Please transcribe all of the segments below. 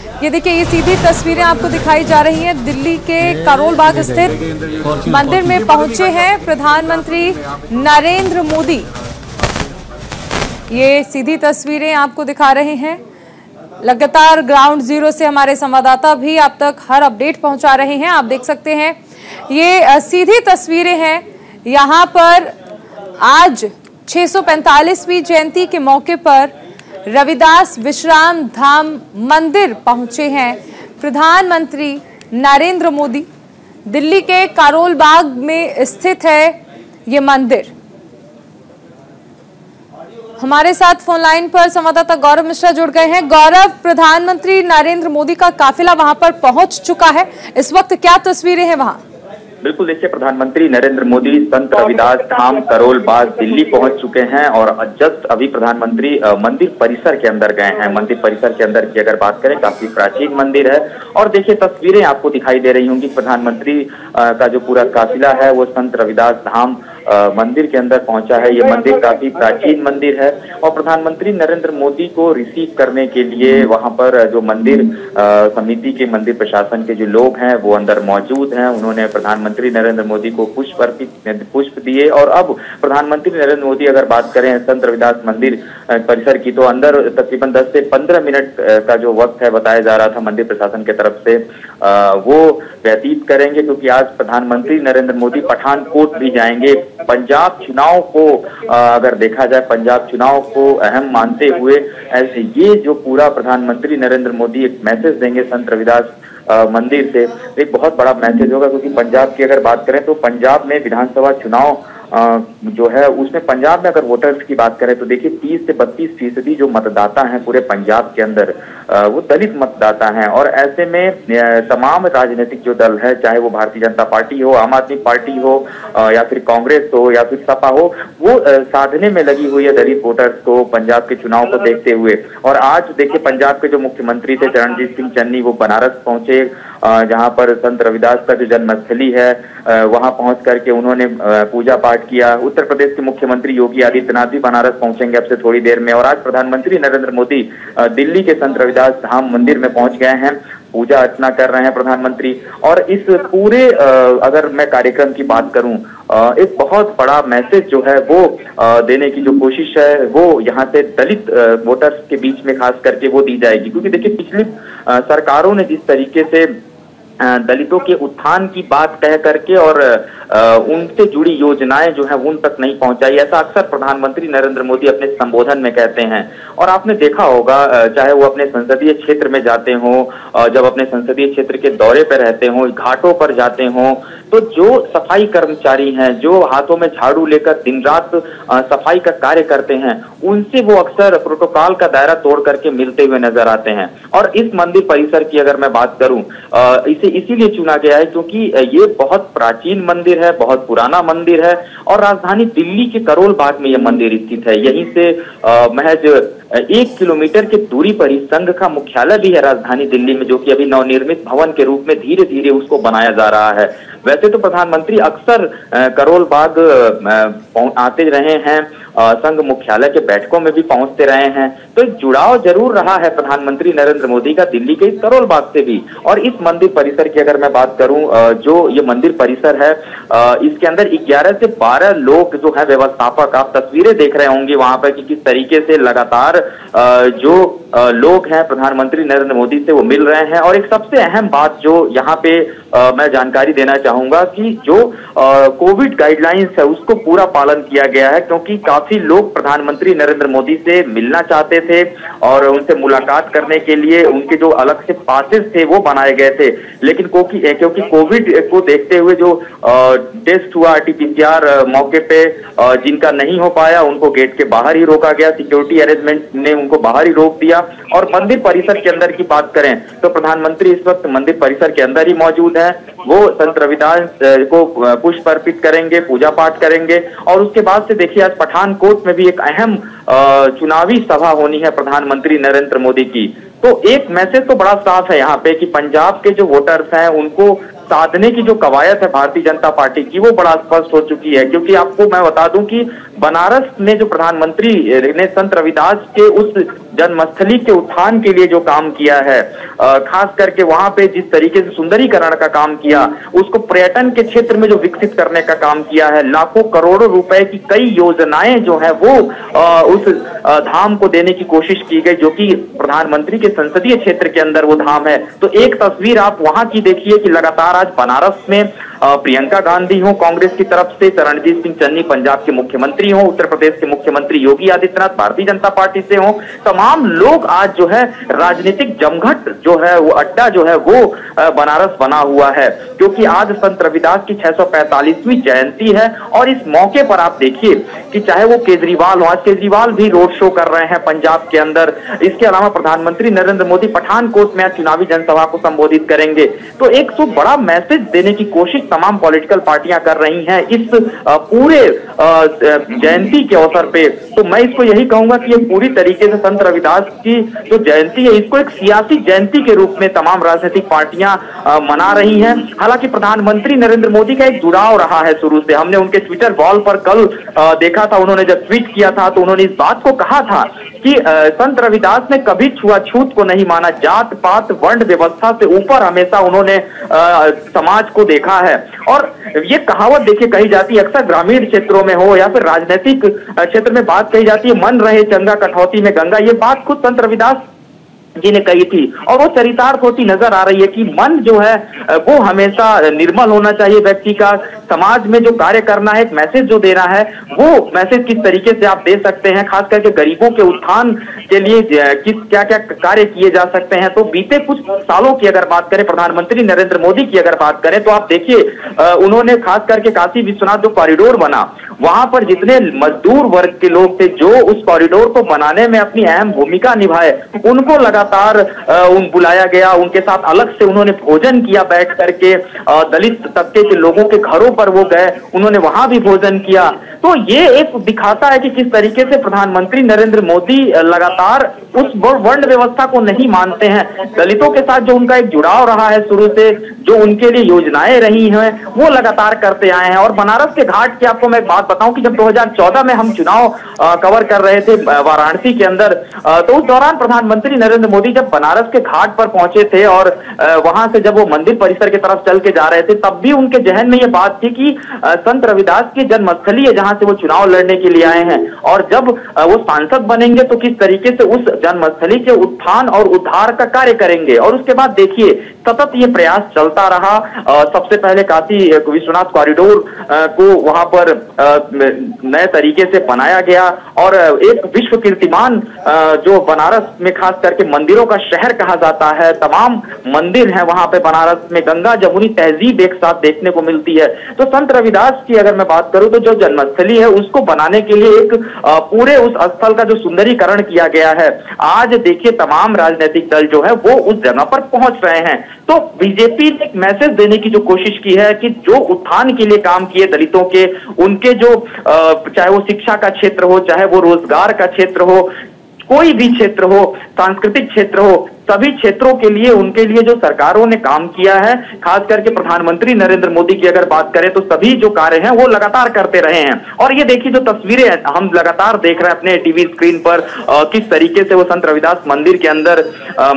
ये देखिए, ये सीधी तस्वीरें आपको दिखाई जा रही हैं। दिल्ली के करोल बाग स्थित मंदिर में पहुंचे हैं प्रधानमंत्री नरेंद्र मोदी। ये सीधी तस्वीरें आपको दिखा रहे हैं। लगातार ग्राउंड जीरो से हमारे संवाददाता भी आप तक हर अपडेट पहुंचा रहे हैं। आप देख सकते हैं ये सीधी तस्वीरें हैं। यहाँ पर आज 645वीं जयंती के मौके पर रविदास विश्राम धाम मंदिर पहुंचे हैं प्रधानमंत्री नरेंद्र मोदी। दिल्ली के करोल बाग में स्थित है ये मंदिर। हमारे साथ फोन लाइन पर संवाददाता गौरव मिश्रा जुड़ गए हैं। गौरव, प्रधानमंत्री नरेंद्र मोदी का काफिला वहां पर पहुंच चुका है, इस वक्त क्या तस्वीरें हैं वहां? बिल्कुल, देखिए, प्रधानमंत्री नरेंद्र मोदी संत रविदास धाम करोल बाग दिल्ली पहुंच चुके हैं और जस्ट अभी प्रधानमंत्री मंदिर परिसर के अंदर गए हैं। मंदिर परिसर के अंदर की अगर बात करें, काफी प्राचीन मंदिर है और देखिए तस्वीरें आपको दिखाई दे रही होंगी। प्रधानमंत्री का जो पूरा काफिला है वो संत रविदास धाम मंदिर के अंदर पहुंचा है। ये मंदिर काफी प्राचीन मंदिर है और प्रधानमंत्री नरेंद्र मोदी को रिसीव करने के लिए वहां पर जो मंदिर समिति के, मंदिर प्रशासन के जो लोग हैं वो अंदर मौजूद हैं। उन्होंने प्रधानमंत्री नरेंद्र मोदी को पुष्प दिए और अब प्रधानमंत्री नरेंद्र मोदी अगर बात करें संत रविदास मंदिर परिसर की, तो अंदर तकरीबन 10 से 15 मिनट का जो वक्त है बताया जा रहा था मंदिर प्रशासन की तरफ से, वो व्यतीत करेंगे, क्योंकि आज प्रधानमंत्री नरेंद्र मोदी पठानकोट भी जाएंगे। पंजाब चुनाव को अगर देखा जाए, पंजाब चुनाव को अहम मानते हुए ऐसे ये जो पूरा प्रधानमंत्री नरेंद्र मोदी एक मैसेज देंगे संत रविदास मंदिर से, एक बहुत बड़ा मैसेज होगा। क्योंकि पंजाब की अगर बात करें तो पंजाब में विधानसभा चुनाव जो है उसमें पंजाब में अगर वोटर्स की बात करें तो देखिए 30 से 32% जो मतदाता हैं पूरे पंजाब के अंदर वो दलित मतदाता हैं। और ऐसे में तमाम राजनीतिक जो दल है, चाहे वो भारतीय जनता पार्टी हो, आम आदमी पार्टी हो या फिर कांग्रेस हो या फिर सपा हो, वो साधने में लगी हुई है दलित वोटर्स को पंजाब के चुनाव को देखते हुए। और आज देखिए पंजाब के जो मुख्यमंत्री थे चरणजीत सिंह चन्नी, वो बनारस पहुंचे, जहां पर संत रविदास का जो जन्मस्थली है वहां पहुंच करके उन्होंने पूजा पाठ किया। उत्तर प्रदेश के मुख्यमंत्री योगी आदित्यनाथ भी बनारस पहुंचेंगे अब से थोड़ी देर में। और आज प्रधानमंत्री नरेंद्र मोदी दिल्ली के संत रविदास धाम मंदिर में पहुंच गए हैं, पूजा अर्चना कर रहे हैं प्रधानमंत्री। और इस पूरे अगर मैं कार्यक्रम की बात करूं, एक बहुत बड़ा मैसेज जो है वो देने की जो कोशिश है वो यहाँ से दलित वोटर्स के बीच में खास करके वो दी जाएगी। क्योंकि देखिए पिछली सरकारों ने जिस तरीके से दलितों के उत्थान की बात कह करके और उनसे जुड़ी योजनाएं जो है उन तक नहीं पहुंचाई, ऐसा अक्सर प्रधानमंत्री नरेंद्र मोदी अपने संबोधन में कहते हैं। और आपने देखा होगा, चाहे वो अपने संसदीय क्षेत्र में जाते हो, जब अपने संसदीय क्षेत्र के दौरे पर रहते हो, घाटों पर जाते हो, तो जो सफाई कर्मचारी हैं, जो हाथों में झाड़ू लेकर दिन रात सफाई का कार्य करते हैं, उनसे वो अक्सर प्रोटोकॉल का दायरा तोड़ करके मिलते हुए नजर आते हैं। और इस मंदिर परिसर की अगर मैं बात करूं, इसे इसीलिए चुना गया है क्योंकि ये बहुत प्राचीन मंदिर है, बहुत पुराना मंदिर है और राजधानी दिल्ली के करोल बाग में यह मंदिर स्थित है। यहीं से महज 1 किलोमीटर की दूरी पर ही संघ का मुख्यालय भी है राजधानी दिल्ली में, जो कि अभी नवनिर्मित भवन के रूप में धीरे धीरे उसको बनाया जा रहा है। वैसे तो प्रधानमंत्री अक्सर करोल बाग आते रहे हैं, संघ मुख्यालय के बैठकों में भी पहुंचते रहे हैं, तो एक जुड़ाव जरूर रहा है प्रधानमंत्री नरेंद्र मोदी का दिल्ली के इस करोल बाग से भी। और इस मंदिर परिसर की अगर मैं बात करूं, जो ये मंदिर परिसर है इसके अंदर 11 से 12 लोग जो है व्यवस्थापक, आप तस्वीरें देख रहे होंगे वहां पर कि किस तरीके से लगातार जो लोग हैं प्रधानमंत्री नरेंद्र मोदी से वो मिल रहे हैं। और एक सबसे अहम बात जो यहाँ पे मैं जानकारी देना चाहूंगा कि जो कोविड गाइडलाइंस है उसको पूरा पालन किया गया है, क्योंकि काफी लोग प्रधानमंत्री नरेंद्र मोदी से मिलना चाहते थे और उनसे मुलाकात करने के लिए उनके जो अलग से पासेस थे वो बनाए गए थे। लेकिन क्योंकि कोविड को देखते हुए जो टेस्ट हुआ RT-PCR मौके पे जिनका नहीं हो पाया उनको गेट के बाहर ही रोका गया, सिक्योरिटी अरेंजमेंट ने उनको बाहर ही रोक दिया। और मंदिर परिसर के अंदर की बात करें तो प्रधानमंत्री इस वक्त मंदिर परिसर के अंदर ही मौजूद है। वो संत रविदास को पुष्प अर्पित करेंगे, पूजा पाठ करेंगे और उसके बाद से देखिए आज पठानकोट में भी एक अहम चुनावी सभा होनी है प्रधानमंत्री नरेंद्र मोदी की। तो एक मैसेज तो बड़ा साफ है यहाँ पे कि पंजाब के जो वोटर्स हैं उनको साधने की जो कवायद है भारतीय जनता पार्टी की वो बड़ा स्पष्ट हो चुकी है। क्योंकि आपको मैं बता दूं कि बनारस में जो प्रधानमंत्री ने संत रविदास के उस जन्मस्थली के उत्थान के लिए जो काम किया है, खास करके वहां पे जिस तरीके से सुंदरीकरण का काम किया, उसको पर्यटन के क्षेत्र में जो विकसित करने का काम किया है, लाखों करोड़ों रुपए की कई योजनाएं जो है वो उस धाम को देने की कोशिश की गई, जो कि प्रधानमंत्री के संसदीय क्षेत्र के अंदर वो धाम है। तो एक तस्वीर आप वहां की देखिए कि लगातार आज बनारस में प्रियंका गांधी हो कांग्रेस की तरफ से, रणजीत सिंह चन्नी पंजाब के मुख्यमंत्री हो, उत्तर प्रदेश के मुख्यमंत्री योगी आदित्यनाथ भारतीय जनता पार्टी से हो, तमाम लोग आज जो है राजनीतिक जमघट जो है वो अड्डा जो है वो बनारस बना हुआ है, क्योंकि आज संत रविदास की 645वीं जयंती है। और इस मौके पर आप देखिए कि चाहे वो केजरीवाल हो, आज केजरीवाल भी रोड शो कर रहे हैं पंजाब के अंदर, इसके अलावा प्रधानमंत्री नरेंद्र मोदी पठानकोट में चुनावी जनसभा को संबोधित करेंगे। तो एक तो बड़ा मैसेज देने की कोशिश तमाम पॉलिटिकल पार्टियां कर रही हैं इस पूरे जयंती के अवसर पे। तो मैं इसको यही कहूंगा कि ये पूरी तरीके से संत रविदास की जो जयंती है इसको एक सियासी जयंती के रूप में तमाम राजनीतिक पार्टियां मना रही हैं। हालांकि प्रधानमंत्री नरेंद्र मोदी का एक जुड़ाव रहा है शुरू से, हमने उनके ट्विटर वॉल पर कल देखा था, उन्होंने जब ट्वीट किया था तो उन्होंने इस बात को कहा था कि संत रविदास ने कभी छुआछूत को नहीं माना, जात पात वर्ण व्यवस्था से ऊपर हमेशा उन्होंने समाज को देखा है। और ये कहावत देखिए कही जाती है अक्सर ग्रामीण क्षेत्रों में हो या फिर राजनीतिक क्षेत्र में बात कही जाती है, मन रहे चंगा कठौती में गंगा, ये बात खुद संत रविदास जी ने कही थी और वो चरितार्थ होती नजर आ रही है कि मन जो है वो हमेशा निर्मल होना चाहिए व्यक्ति का, समाज में जो कार्य करना है, एक मैसेज जो देना है, वो मैसेज किस तरीके से आप दे सकते हैं, खास करके गरीबों के उत्थान के लिए किस क्या क्या कार्य किए जा सकते हैं। तो बीते कुछ सालों की अगर बात करें, प्रधानमंत्री नरेंद्र मोदी की अगर बात करें, तो आप देखिए उन्होंने खास करके काशी विश्वनाथ जो कॉरिडोर बना, वहां पर जितने मजदूर वर्ग के लोग थे जो उस कॉरिडोर को बनाने में अपनी अहम भूमिका निभाए, उनको लगातार बुलाया गया, उनके साथ अलग से उन्होंने भोजन किया बैठ करके, दलित तबके के लोगों के घरों पर वो गए, उन्होंने वहां भी भोजन किया। तो ये एक दिखाता है कि किस तरीके से प्रधानमंत्री नरेंद्र मोदी लगातार उस वर्ण व्यवस्था को नहीं मानते हैं, दलितों के साथ जो उनका एक जुड़ाव रहा है शुरू से, जो उनके लिए योजनाएं रही हैं वो लगातार करते आए हैं। और बनारस के घाट की आपको मैं बात बताऊं कि जब 2014 में हम चुनाव कवर कर रहे थे वाराणसी के अंदर, तो उस दौरान प्रधानमंत्री नरेंद्र मोदी जब बनारस के घाट पर पहुंचे थे और वहां से जब वो मंदिर परिसर की तरफ चल के जा रहे थे, तब भी उनके जहन में ये बात थी कि संत रविदास की जन्मस्थली है जहां से वो चुनाव लड़ने के लिए आए हैं, और जब वो सांसद बनेंगे तो किस तरीके से उस जन्मस्थली के उत्थान और उद्धार का कार्य करेंगे। और उसके बाद देखिए सतत ये प्रयास चलता रहा। सबसे पहले काशी विश्वनाथ कॉरिडोर को वहां पर नए तरीके से बनाया गया और एक विश्व कीर्तिमान जो बनारस में खास करके मंदिरों का शहर कहा जाता है, तमाम मंदिर हैं वहां पे बनारस में, गंगा जमुनी तहजीब एक साथ देखने को मिलती है। तो संत रविदास की अगर मैं बात करूं तो जो जन्मस्थली है उसको बनाने के लिए एक पूरे उस स्थल का जो सुंदरीकरण किया गया है, आज देखिए तमाम राजनीतिक दल जो है वो उस जगह पर पहुंच रहे हैं। तो बीजेपी ने एक मैसेज देने की जो कोशिश की है कि जो उत्थान के लिए काम किए दलितों के, उनके जो चाहे वो शिक्षा का क्षेत्र हो, चाहे वो रोजगार का क्षेत्र हो, कोई भी क्षेत्र हो, सांस्कृतिक क्षेत्र हो, सभी क्षेत्रों के लिए उनके लिए जो सरकारों ने काम किया है, खास करके प्रधानमंत्री नरेंद्र मोदी की अगर बात करें तो सभी जो कार्य हैं वो लगातार करते रहे हैं। और ये देखिए जो तस्वीरें हम लगातार देख रहे हैं अपने टीवी स्क्रीन पर, किस तरीके से वो संत रविदास मंदिर के अंदर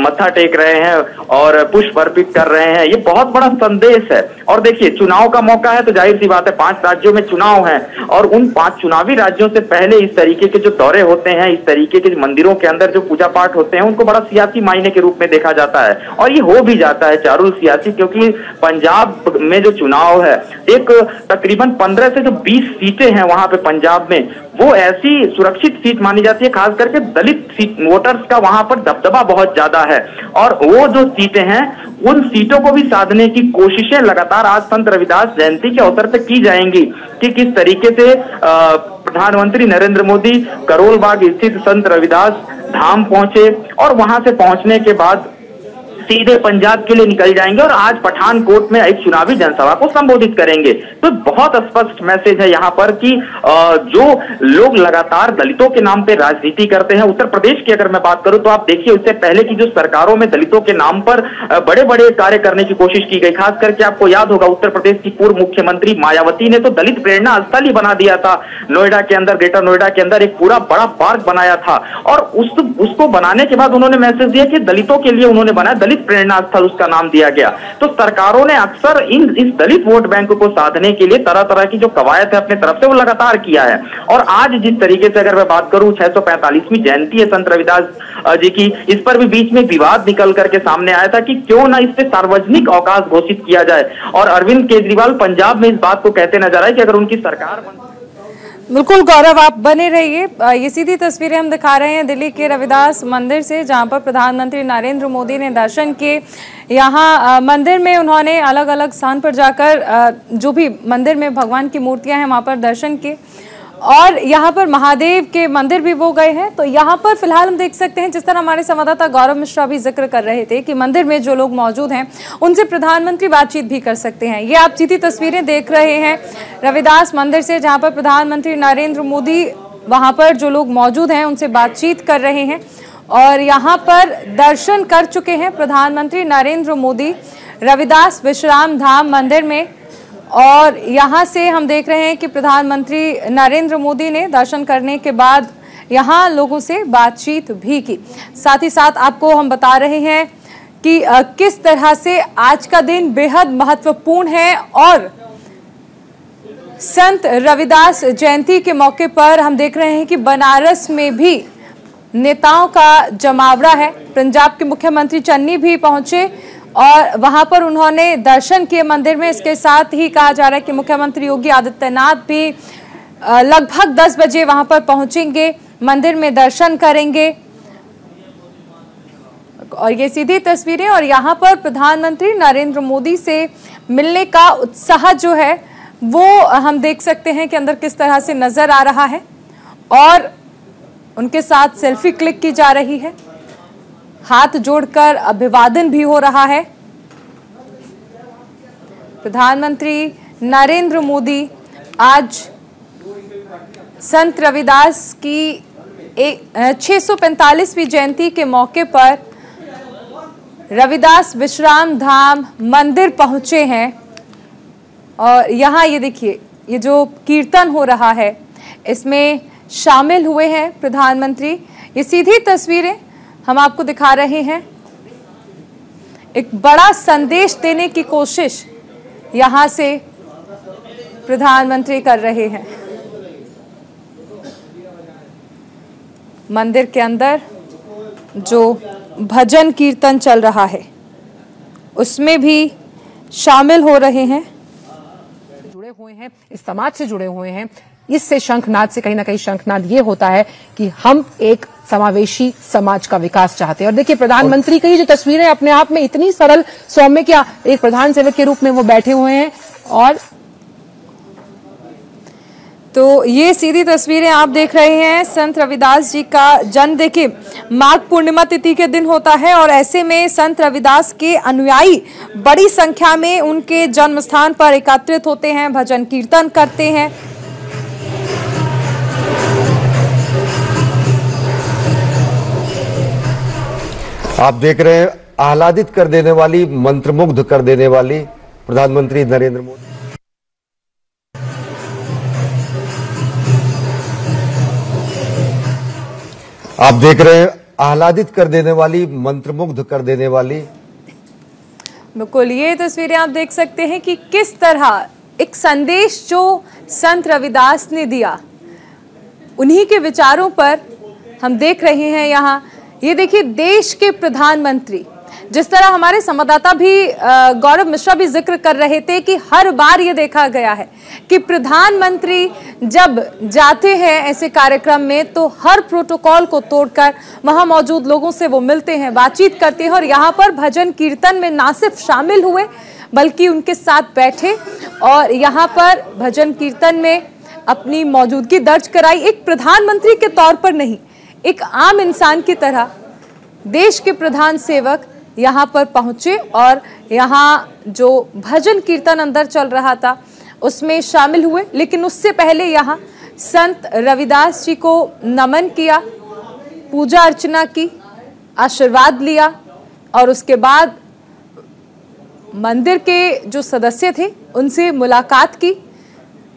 मत्था टेक रहे हैं और पुष्प अर्पित कर रहे हैं, ये बहुत बड़ा संदेश है। और देखिए चुनाव का मौका है तो जाहिर सी बात है 5 राज्यों में चुनाव है और उन 5 चुनावी राज्यों से पहले इस तरीके के जो दौरे होते हैं, इस तरीके के मंदिरों के अंदर जो पूजा पाठ होते हैं, उनको बड़ा सियासी मायने के रूप में देखा जाता है और ये हो भी जाता है चारुल सियासी, क्योंकि पंजाब में जो चुनाव है एक तकरीबन 15 से जो 20 सीटें हैं वहां पे पंजाब में, वो ऐसी सुरक्षित सीट मानी जाती है, खास करके दलित वोटर्स का वहां पर दबदबा बहुत ज्यादा है और वो जो सीटें हैं उन सीटों को भी साधने की कोशिशें लगातार आज संत रविदास जयंती के अवसर पर की जाएंगी कि किस तरीके से प्रधानमंत्री नरेंद्र मोदी करोल बाग स्थित संत रविदास धाम पहुंचे और वहां से पहुंचने के बाद सीधे पंजाब के लिए निकल जाएंगे और आज पठानकोट में एक चुनावी जनसभा को संबोधित करेंगे। तो तो बहुत स्पष्ट मैसेज है यहाँ पर कि जो लोग लगातार दलितों के नाम पे राजनीति करते हैं, उत्तर प्रदेश की अगर मैं बात करूं तो आप देखिए उससे पहले की जो सरकारों में दलितों के नाम पर बड़े बड़े कार्य करने की कोशिश की गई। खास करके आपको याद होगा उत्तर प्रदेश की पूर्व मुख्यमंत्री मायावती ने तो दलित प्रेरणा स्थल ही बना दिया था। नोएडा के अंदर, ग्रेटर नोएडा के अंदर एक पूरा बड़ा पार्क बनाया था और उसको बनाने के बाद उन्होंने मैसेज दिया कि दलितों के लिए उन्होंने बनाया, दलित प्रेरणा स्थल उसका नाम दिया गया। तो सरकारों ने अक्सर इस दलित वोट बैंक को साधने के लिए तरह तरह की जो कवायद है अपने तरफ से वो लगातार किया है। और आज जिस तरीके से अगर मैं बात करूं 645वीं जयंती है संत रविदास जी की, इस पर भी बीच में विवाद निकल करके सामने आया था कि क्यों ना इस पे सार्वजनिक अवकाश घोषित किया जाए। और अरविंद केजरीवाल पंजाब में इस बात को कहते नजर आए कि अगर उनकी सरकार बिल्कुल गौरव, आप बने रहिए। ये सीधी तस्वीरें हम दिखा रहे हैं दिल्ली के रविदास मंदिर से, जहां पर प्रधानमंत्री नरेंद्र मोदी ने दर्शन किए। यहाँ मंदिर में उन्होंने अलग अलग स्थान पर जाकर जो भी मंदिर में भगवान की मूर्तियां हैं वहां पर दर्शन किए और यहाँ पर महादेव के मंदिर भी वो गए हैं। तो यहाँ पर फिलहाल हम देख सकते हैं, जिस तरह हमारे संवाददाता गौरव मिश्रा भी जिक्र कर रहे थे कि मंदिर में जो लोग मौजूद हैं उनसे प्रधानमंत्री बातचीत भी कर सकते हैं। ये आप सीधी तस्वीरें देख रहे हैं रविदास मंदिर से, जहाँ पर प्रधानमंत्री नरेंद्र मोदी वहाँ पर जो लोग मौजूद हैं उनसे बातचीत कर रहे हैं और यहाँ पर दर्शन कर चुके हैं प्रधानमंत्री नरेंद्र मोदी रविदास विश्राम धाम मंदिर में। और यहाँ से हम देख रहे हैं कि प्रधानमंत्री नरेंद्र मोदी ने दर्शन करने के बाद यहाँ लोगों से बातचीत भी की। साथ ही साथ आपको हम बता रहे हैं कि किस तरह से आज का दिन बेहद महत्वपूर्ण है और संत रविदास जयंती के मौके पर हम देख रहे हैं कि बनारस में भी नेताओं का जमावड़ा है। पंजाब के मुख्यमंत्री चन्नी भी पहुंचे और वहां पर उन्होंने दर्शन किए मंदिर में। इसके साथ ही कहा जा रहा है कि मुख्यमंत्री योगी आदित्यनाथ भी लगभग 10 बजे वहां पर पहुंचेंगे, मंदिर में दर्शन करेंगे। और ये सीधी तस्वीरें और यहाँ पर प्रधानमंत्री नरेंद्र मोदी से मिलने का उत्साह जो है वो हम देख सकते हैं कि अंदर किस तरह से नजर आ रहा है और उनके साथ सेल्फी क्लिक की जा रही है, हाथ जोड़कर अभिवादन भी हो रहा है। प्रधानमंत्री नरेंद्र मोदी आज संत रविदास की 645वीं जयंती के मौके पर रविदास विश्राम धाम मंदिर पहुंचे हैं और यहाँ ये देखिए, ये जो कीर्तन हो रहा है इसमें शामिल हुए हैं प्रधानमंत्री। ये सीधी तस्वीरें हम आपको दिखा रहे हैं। एक बड़ा संदेश देने की कोशिश यहां से प्रधानमंत्री कर रहे हैं। मंदिर के अंदर जो भजन कीर्तन चल रहा है उसमें भी शामिल हो रहे हैं, जुड़े हुए हैं, इस समाज से जुड़े हुए हैं। इससे शंखनाद से कहीं ना कहीं शंखनाद ये होता है कि हम एक समावेशी समाज का विकास चाहते हैं। और देखिए प्रधानमंत्री की जो तस्वीरें अपने आप में इतनी सरल सौम्य, क्या एक प्रधान सेवक के रूप में वो बैठे हुए हैं। और तो ये सीधी तस्वीरें आप देख रहे हैं। संत रविदास जी का जन्म देखिए माघ पूर्णिमा तिथि के दिन होता है और ऐसे में संत रविदास के अनुयायी बड़ी संख्या में उनके जन्म स्थान पर एकत्रित होते हैं, भजन कीर्तन करते हैं। आप देख रहे हैं आह्लादित कर देने वाली, मंत्रमुग्ध कर देने वाली प्रधानमंत्री नरेंद्र मोदी। आप देख रहे हैं आह्लादित कर देने वाली, मंत्रमुग्ध कर देने वाली। बिल्कुल, ये तस्वीरें आप देख सकते हैं कि किस तरह एक संदेश जो संत रविदास ने दिया, उन्हीं के विचारों पर हम देख रहे हैं यहाँ। ये देखिए देश के प्रधानमंत्री, जिस तरह हमारे संवाददाता भी गौरव मिश्रा भी जिक्र कर रहे थे कि हर बार ये देखा गया है कि प्रधानमंत्री जब जाते हैं ऐसे कार्यक्रम में तो हर प्रोटोकॉल को तोड़कर वहां मौजूद लोगों से वो मिलते हैं, बातचीत करते हैं और यहाँ पर भजन कीर्तन में ना सिर्फ शामिल हुए बल्कि उनके साथ बैठे और यहाँ पर भजन कीर्तन में अपनी मौजूदगी दर्ज कराई। एक प्रधानमंत्री के तौर पर नहीं, एक आम इंसान की तरह देश के प्रधान सेवक यहाँ पर पहुंचे और यहाँ जो भजन कीर्तन अंदर चल रहा था उसमें शामिल हुए। लेकिन उससे पहले यहाँ संत रविदास जी को नमन किया, पूजा अर्चना की, आशीर्वाद लिया और उसके बाद मंदिर के जो सदस्य थे उनसे मुलाकात की।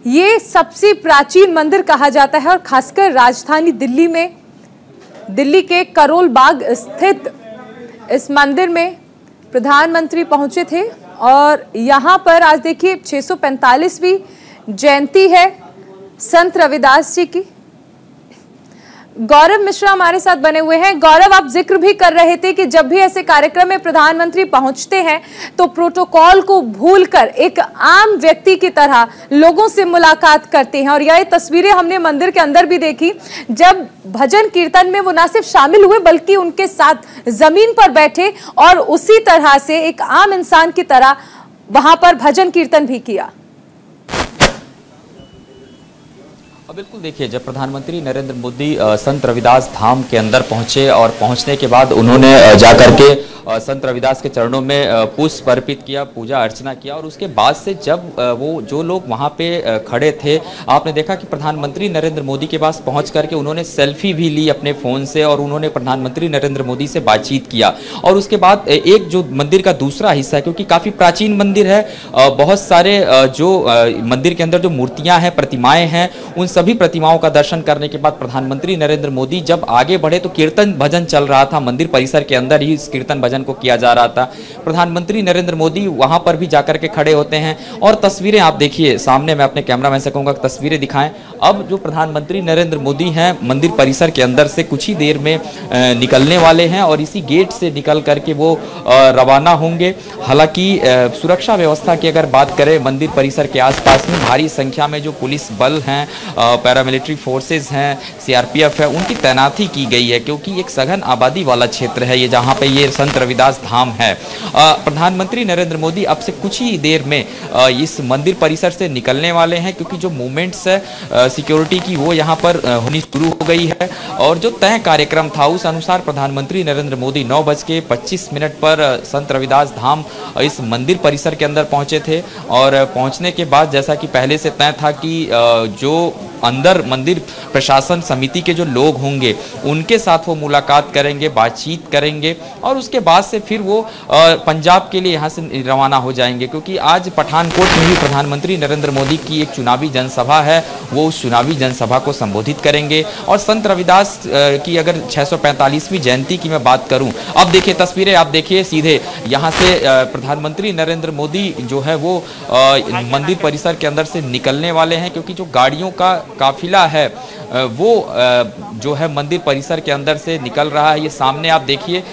ये सबसे प्राचीन मंदिर कहा जाता है और खासकर राजधानी दिल्ली में, दिल्ली के करोल बाग स्थित इस मंदिर में प्रधानमंत्री पहुंचे थे और यहाँ पर आज देखिए 645वीं जयंती है संत रविदास जी की। गौरव मिश्रा हमारे साथ बने हुए हैं। गौरव, आप जिक्र भी कर रहे थे कि जब भी ऐसे कार्यक्रम में प्रधानमंत्री पहुंचते हैं तो प्रोटोकॉल को भूलकर एक आम व्यक्ति की तरह लोगों से मुलाकात करते हैं और यह तस्वीरें हमने मंदिर के अंदर भी देखी। जब भजन कीर्तन में वो न सिर्फ शामिल हुए बल्कि उनके साथ जमीन पर बैठे और उसी तरह से एक आम इंसान की तरह वहां पर भजन कीर्तन भी किया। बिल्कुल, देखिए, जब प्रधानमंत्री नरेंद्र मोदी संत रविदास धाम के अंदर पहुंचे और पहुंचने के बाद उन्होंने जाकर के संत रविदास के चरणों में पुष्प अर्पित किया, पूजा अर्चना किया और उसके बाद से जब वो जो लोग वहां पे खड़े थे, आपने देखा कि प्रधानमंत्री नरेंद्र मोदी के पास पहुंच करके उन्होंने सेल्फी भी ली अपने फ़ोन से और उन्होंने प्रधानमंत्री नरेंद्र मोदी से बातचीत किया। और उसके बाद एक जो मंदिर का दूसरा हिस्सा है, क्योंकि काफ़ी प्राचीन मंदिर है, बहुत सारे जो मंदिर के अंदर जो मूर्तियाँ हैं, प्रतिमाएँ हैं, उन सभी प्रतिमाओं का दर्शन करने के बाद प्रधानमंत्री नरेंद्र मोदी जब आगे बढ़े तो कीर्तन भजन चल रहा था, मंदिर परिसर के अंदर ही इस कीर्तन भजन को किया जा रहा था। प्रधानमंत्री नरेंद्र मोदी वहां पर भी जाकर के खड़े होते हैं और तस्वीरें आप देखिए सामने, मैं अपने कैमरामैन से कहूंगा तस्वीरें दिखाएं। अब जो प्रधानमंत्री नरेंद्र मोदी हैं मंदिर परिसर के अंदर से कुछ ही देर में निकलने वाले हैं और इसी गेट से निकल करके वो रवाना होंगे। हालांकि सुरक्षा व्यवस्था की अगर बात करें, मंदिर परिसर के आसपास में भारी संख्या में जो पुलिस बल हैं, पैरामिलिट्री फोर्सेस हैं, सीआरपीएफ है, उनकी तैनाती की गई है क्योंकि एक सघन आबादी वाला क्षेत्र है ये, जहाँ पे ये संत रविदास धाम है। प्रधानमंत्री नरेंद्र मोदी अब से कुछ ही देर में इस मंदिर परिसर से निकलने वाले हैं क्योंकि जो मूवमेंट्स है सिक्योरिटी की वो यहाँ पर होनी शुरू हो गई है और जो तय कार्यक्रम था उस अनुसार प्रधानमंत्री नरेंद्र मोदी 9:25 पर संत रविदास धाम इस मंदिर परिसर के अंदर पहुंचे थे और पहुंचने के बाद जैसा कि पहले से तय था कि जो अंदर मंदिर प्रशासन समिति के जो लोग होंगे उनके साथ वो मुलाकात करेंगे, बातचीत करेंगे और उसके बाद से फिर वो पंजाब के लिए यहाँ से रवाना हो जाएंगे क्योंकि आज पठानकोट में भी प्रधानमंत्री नरेंद्र मोदी की एक चुनावी जनसभा है, वो उस चुनावी जनसभा को संबोधित करेंगे। और संत रविदास की अगर 645वीं जयंती की मैं बात करूँ, अब देखिए तस्वीरें, आप देखिए सीधे यहाँ से प्रधानमंत्री नरेंद्र मोदी जो है वो मंदिर परिसर के अंदर से निकलने वाले हैं क्योंकि जो गाड़ियों का काफिला है वो जो है मंदिर परिसर के अंदर से निकल रहा है। ये सामने आप देखिए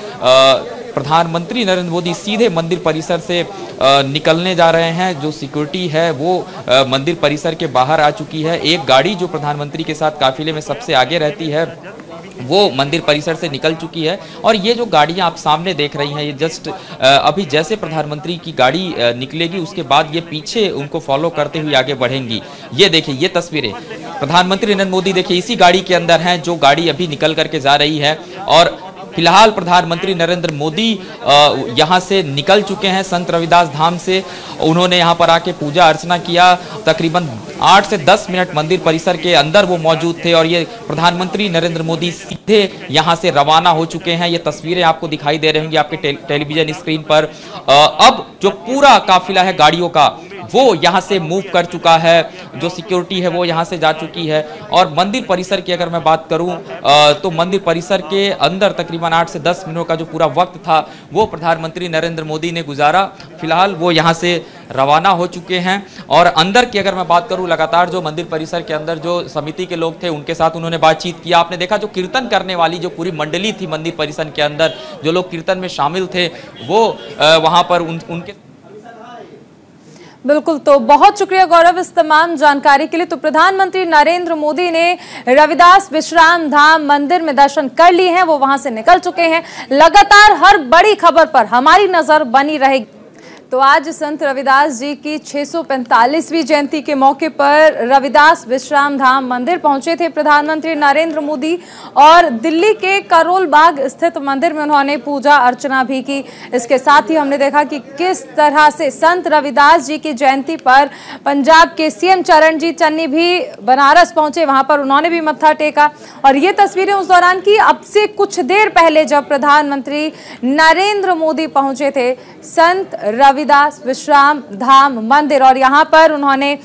प्रधानमंत्री नरेंद्र मोदी सीधे मंदिर परिसर से निकलने जा रहे हैं। जो सिक्योरिटी है वो मंदिर परिसर के बाहर आ चुकी है। एक गाड़ी जो प्रधानमंत्री के साथ काफिले में सबसे आगे रहती है वो मंदिर परिसर से निकल चुकी है और ये जो गाड़ियां आप सामने देख रही हैं ये जस्ट अभी जैसे प्रधानमंत्री की गाड़ी निकलेगी उसके बाद ये पीछे उनको फॉलो करते हुए आगे बढ़ेंगी। ये देखिए ये तस्वीरें प्रधानमंत्री नरेंद्र मोदी देखिए इसी गाड़ी के अंदर हैं जो गाड़ी अभी निकल करके जा रही है और फिलहाल प्रधानमंत्री नरेंद्र मोदी यहाँ से निकल चुके हैं संत रविदास धाम से। उन्होंने यहाँ पर आके पूजा अर्चना किया, तकरीबन 8 से 10 मिनट मंदिर परिसर के अंदर वो मौजूद थे और ये प्रधानमंत्री नरेंद्र मोदी सीधे यहाँ से रवाना हो चुके हैं। ये तस्वीरें आपको दिखाई दे रही होंगी आपके टेलीविजन स्क्रीन पर। अब जो पूरा काफिला है गाड़ियों का वो यहाँ से मूव कर चुका है, जो सिक्योरिटी है वो यहाँ से जा चुकी है और मंदिर परिसर की अगर मैं बात करूँ तो मंदिर परिसर के अंदर तकरीबन 8 से 10 मिनट का जो पूरा वक्त था वो प्रधानमंत्री नरेंद्र मोदी ने गुजारा। फिलहाल वो यहाँ से रवाना हो चुके हैं और अंदर की अगर मैं बात करूँ लगातार जो मंदिर परिसर के अंदर जो समिति के लोग थे उनके साथ उन्होंने बातचीत किया। आपने देखा जो कीर्तन करने वाली जो पूरी मंडली थी मंदिर परिसर के अंदर, जो लोग कीर्तन में शामिल थे वो वहाँ पर उनके बिल्कुल। तो बहुत शुक्रिया गौरव इस तमाम जानकारी के लिए। तो प्रधानमंत्री नरेंद्र मोदी ने रविदास विश्राम धाम मंदिर में दर्शन कर लिए हैं, वो वहां से निकल चुके हैं। लगातार हर बड़ी खबर पर हमारी नजर बनी रहेगी। तो आज संत रविदास जी की 645वीं जयंती के मौके पर रविदास विश्राम धाम मंदिर पहुंचे थे प्रधानमंत्री नरेंद्र मोदी और दिल्ली के करोल बाग स्थित मंदिर में उन्होंने पूजा अर्चना भी की। इसके साथ ही हमने देखा कि किस तरह से संत रविदास जी की जयंती पर पंजाब के सीएम चरणजीत चन्नी भी बनारस पहुंचे, वहां पर उन्होंने भी मत्था टेका। और ये तस्वीरें उस दौरान की अब से कुछ देर पहले जब प्रधानमंत्री नरेंद्र मोदी पहुंचे थे संत रविदास विश्राम धाम मंदिर, और यहाँ पर उन्होंने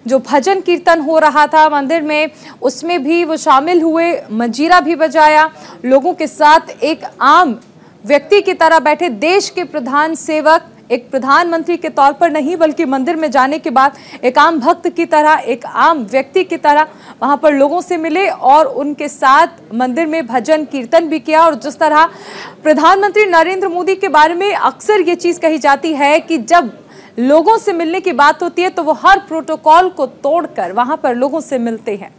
जो भजन कीर्तन हो रहा था मंदिर में उसमें भी वो शामिल हुए, मंजीरा भी बजाया, लोगों के साथ एक आम व्यक्ति की तरह बैठे। देश के प्रधान सेवक एक प्रधानमंत्री के तौर पर नहीं बल्कि मंदिर में जाने के बाद एक आम भक्त की तरह, एक आम व्यक्ति की तरह वहां पर लोगों से मिले और उनके साथ मंदिर में भजन कीर्तन भी किया। और जिस तरह प्रधानमंत्री नरेंद्र मोदी के बारे में अक्सर ये चीज कही जाती है कि जब लोगों से मिलने की बात होती है तो वो हर प्रोटोकॉल को तोड़कर वहां पर लोगों से मिलते हैं।